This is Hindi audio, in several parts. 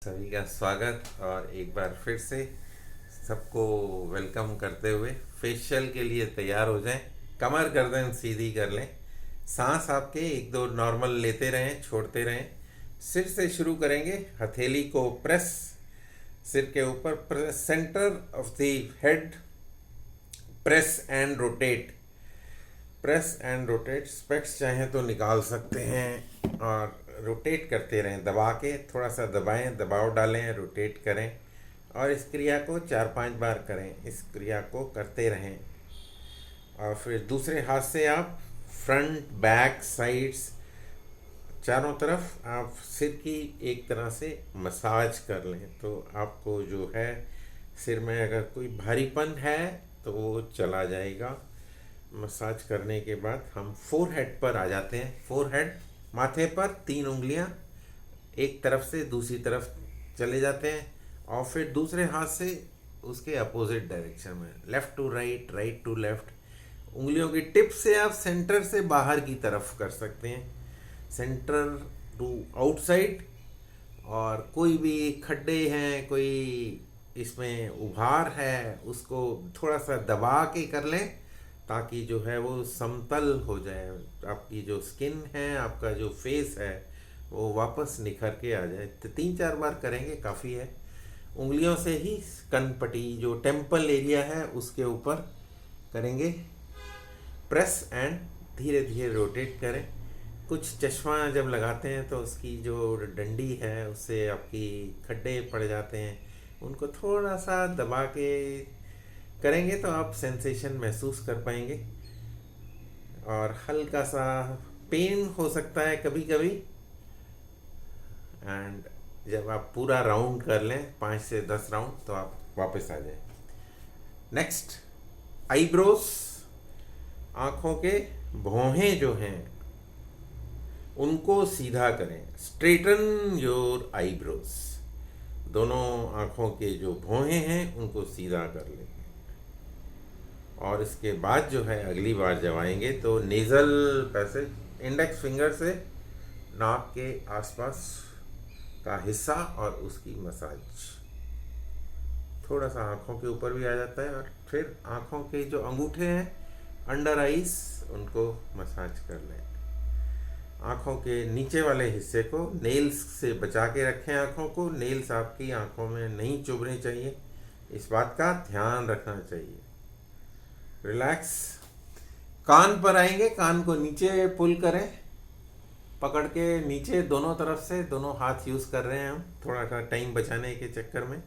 सभी का स्वागत और एक बार फिर से सबको वेलकम करते हुए फेशियल के लिए तैयार हो जाएं। कमर गर्दन सीधी कर लें। सांस आपके एक दो नॉर्मल लेते रहें, छोड़ते रहें। सिर से शुरू करेंगे। हथेली को प्रेस, सिर के ऊपर centre of the head, press and rotate. Press and rotate. Specs चाहें तो निकाल सकते हैं और रोटेट करते रहें। दबा के थोड़ा सा दबाएं, दबाव डालें, रोटेट करें और इस क्रिया को 4-5 बार करें। इस क्रिया को करते रहें और फिर दूसरे हाथ से आप फ्रंट, बैक, साइड्स, चारों तरफ आप सिर की एक तरह से मसाज कर लें। तो आपको जो है सिर में अगर कोई भारीपन है तो वो चला जाएगा। मसाज करने के बाद हम फोरहेड पर आ जाते हैं। फोरहेड, माथे पर 3 उंगलियां एक तरफ से दूसरी तरफ चले जाते हैं और फिर दूसरे हाथ से उसके अपोजिट डायरेक्शन में, left to right, right to left. उंगलियों की टिप से आप सेंटर से बाहर की तरफ कर सकते हैं, सेंटर टू आउटसाइड। और कोई भी खड्डे हैं, कोई इसमें उभार है, उसको थोड़ा सा दबा के कर लें ताकि जो है वो समतल हो जाए। आपकी जो स्किन है, आपका जो फेस है, वो वापस निखर के आ जाए। तो 3-4 बार करेंगे, काफ़ी है। उंगलियों से ही कनपटी, जो टेम्पल एरिया है, उसके ऊपर करेंगे प्रेस एंड धीरे धीरे रोटेट करें। कुछ चश्मा जब लगाते हैं तो उसकी जो डंडी है उससे आपकी खड्डे पड़ जाते हैं, उनको थोड़ा सा दबा के करेंगे तो आप सेंसेशन महसूस कर पाएंगे। और हल्का सा पेन हो सकता है कभी कभी। एंड जब आप पूरा राउंड कर लें, 5 से 10 राउंड, तो आप वापस आ जाए। Next, eyebrows. आँखों के भौहें जो हैं उनको सीधा करें। Straighten your eyebrows. दोनों आँखों के जो भौहें हैं उनको सीधा कर लें। और इसके बाद जो है अगली बार जब आएंगे तो नेज़ल पैसेज, इंडेक्स फिंगर से नाक के आसपास का हिस्सा और उसकी मसाज। थोड़ा सा आँखों के ऊपर भी आ जाता है। और फिर आँखों के जो अंगूठे हैं, अंडर आइज, उनको मसाज कर लें। आँखों के नीचे वाले हिस्से को नेल्स से बचा के रखें। आँखों को, नेल्स आपकी आँखों में नहीं चुभने चाहिए, इस बात का ध्यान रखना चाहिए। रिलैक्स। कान पर आएंगे। कान को नीचे पुल करें, पकड़ के नीचे दोनों तरफ से। दोनों हाथ यूज़ कर रहे हैं हम, थोड़ा सा टाइम बचाने के चक्कर में।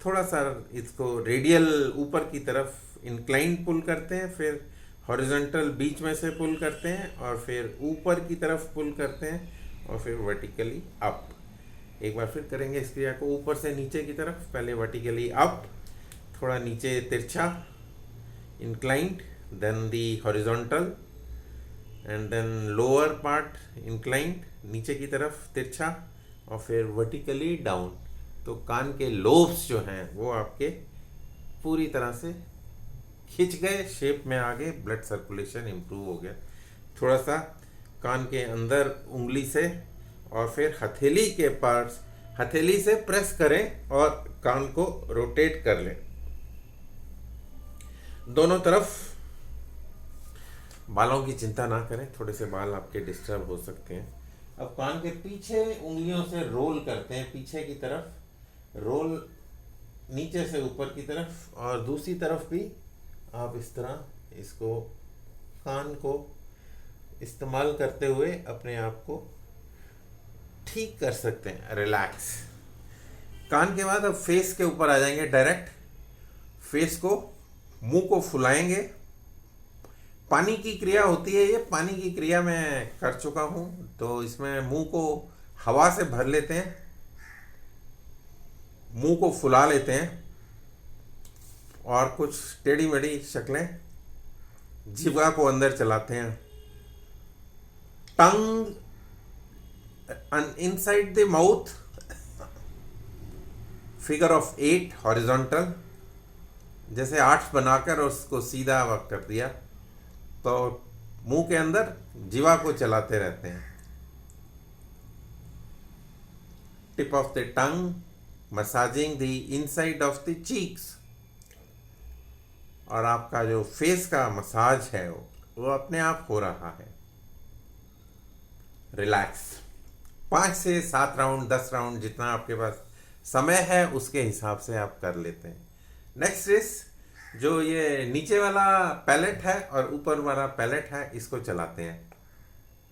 थोड़ा सा इसको रेडियल ऊपर की तरफ इंक्लाइन पुल करते हैं, फिर हॉरिजॉन्टल बीच में से पुल करते हैं और फिर ऊपर की तरफ पुल करते हैं और फिर वर्टिकली अप। एक बार फिर करेंगे इस क्रिया को। ऊपर से नीचे की तरफ, पहले वर्टिकली अप, थोड़ा नीचे तिरछा, inclined, then the horizontal, and then lower part inclined, नीचे की तरफ तिरछा, और फिर vertically down। तो कान के लोब्स जो हैं वो आपके पूरी तरह से खिंच गए, शेप में आ गए, ब्लड सर्कुलेशन इम्प्रूव हो गया। थोड़ा सा कान के अंदर उंगली से और फिर हथेली के पास, हथेली से प्रेस करें और कान को रोटेट कर लें दोनों तरफ। बालों की चिंता ना करें, थोड़े से बाल आपके डिस्टर्ब हो सकते हैं। अब कान के पीछे उंगलियों से रोल करते हैं, पीछे की तरफ रोल, नीचे से ऊपर की तरफ। और दूसरी तरफ भी आप इस तरह इसको, कान को इस्तेमाल करते हुए अपने आप को ठीक कर सकते हैं। रिलैक्स। कान के बाद अब फेस के ऊपर आ जाएंगे डायरेक्ट। फेस को, मुंह को फुलाएंगे। पानी की क्रिया होती है ये, पानी की क्रिया मैं कर चुका हूँ। तो इसमें मुंह को हवा से भर लेते हैं, मुंह को फुला लेते हैं और कुछ टेढ़ी मेढ़ी शक्लें, जिह्वा को अंदर चलाते हैं। Tongue inside the mouth, figure of 8 horizontal, जैसे 8 बनाकर उसको सीधा वक्त कर दिया। तो मुंह के अंदर जीवा को चलाते रहते हैं। Tip of the tongue massaging the inside of the cheeks, और आपका जो फेस का मसाज है वो अपने आप हो रहा है। रिलैक्स। 5 से 7 राउंड 10 राउंड जितना आपके पास समय है उसके हिसाब से आप कर लेते हैं। नेक्स्ट इज जो ये नीचे वाला पैलेट है और ऊपर वाला पैलेट है, इसको चलाते हैं।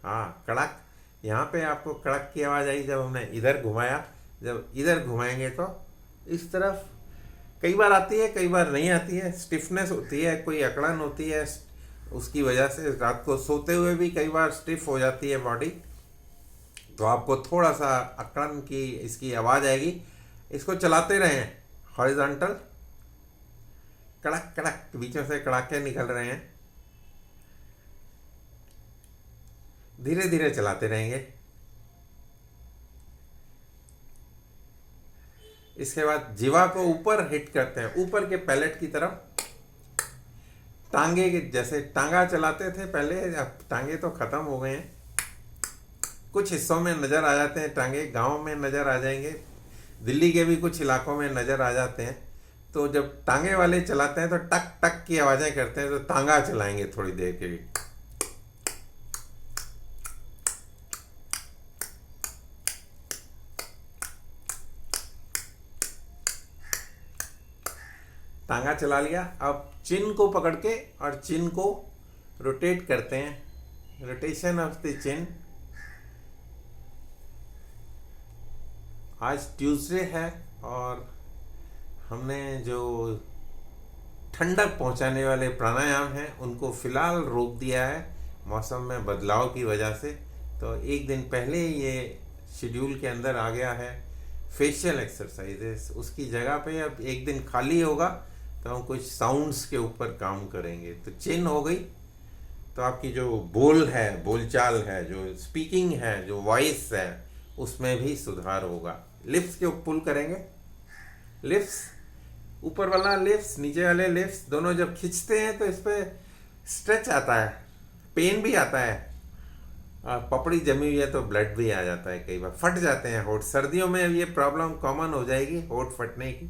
हाँ, कड़क। यहाँ पे आपको कड़क की आवाज़ आई जब हमने इधर घुमाया। जब इधर घुमाएंगे तो इस तरफ कई बार आती है, कई बार नहीं आती है। स्टिफनेस होती है, कोई अकड़न होती है, उसकी वजह से रात को सोते हुए भी कई बार स्टिफ हो जाती है बॉडी, तो आपको थोड़ा सा अकड़न की इसकी आवाज़ आएगी। इसको चलाते रहें। हॉरिजॉन्टल कड़क कड़क, बीच में से कड़ाके निकल रहे हैं, धीरे धीरे चलाते रहेंगे। इसके बाद जीवा को ऊपर हिट करते हैं, ऊपर के पैलेट की तरफ। टांगे के जैसे टांगा चलाते थे पहले, अब टांगे तो खत्म हो गए हैं। कुछ हिस्सों में नज़र आ जाते हैं टांगे, गांव में नज़र आ जाएंगे, दिल्ली के भी कुछ इलाकों में नज़र आ जाते हैं। तो जब टांगे वाले चलाते हैं तो टक टक की आवाज़ें करते हैं, तो टांगा चलाएंगे थोड़ी देर के लिए। टांगा चला लिया। अब चिन को पकड़ के और चिन को रोटेट करते हैं। Rotation of the chin. आज ट्यूसडे है और हमने जो ठंडक पहुंचाने वाले प्राणायाम हैं उनको फ़िलहाल रोक दिया है मौसम में बदलाव की वजह से। तो एक दिन पहले ये शेड्यूल के अंदर आ गया है फेशियल एक्सरसाइजेस। उसकी जगह पे अब एक दिन खाली होगा तो हम कुछ साउंड्स के ऊपर काम करेंगे। तो चिन हो गई, तो आपकी जो बोल है, बोलचाल है, जो स्पीकिंग है, जो वॉइस है, उसमें भी सुधार होगा। लिप्स के पुल करेंगे। लिप्स, ऊपर वाला लिप्स, नीचे वाले लिप्स दोनों जब खींचते हैं तो इस पर स्ट्रेच आता है, पेन भी आता है, और पपड़ी जमी हुई है तो ब्लड भी आ जाता है, कई बार फट जाते हैं होठ। सर्दियों में ये प्रॉब्लम कॉमन हो जाएगी होठ फटने की,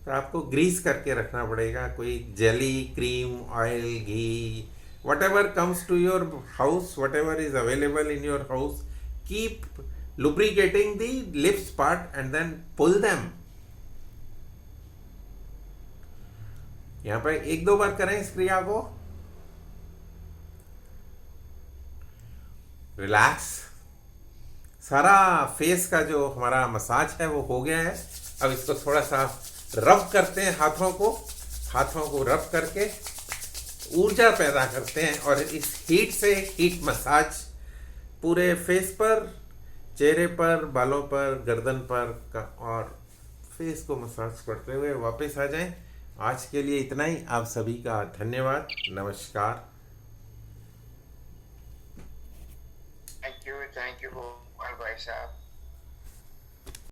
तो आपको ग्रीस करके रखना पड़ेगा। कोई jelly, cream, oil, ghee, whatever comes to your house, whatever is available in your house, keep lubricating the lips part and then pull them. यहाँ पर 1-2 बार करें इस क्रिया को। रिलैक्स। सारा फेस का जो हमारा मसाज है वो हो गया है। अब इसको थोड़ा सा रब करते हैं, हाथों को रब करके ऊर्जा पैदा करते हैं, और इस हीट से हीट मसाज पूरे फेस पर, चेहरे पर, बालों पर, गर्दन पर और फेस को मसाज करते हुए वापस आ जाएं। आज के लिए इतना ही। आप सभी का धन्यवाद। नमस्कार। थैंक यू भाई साहब।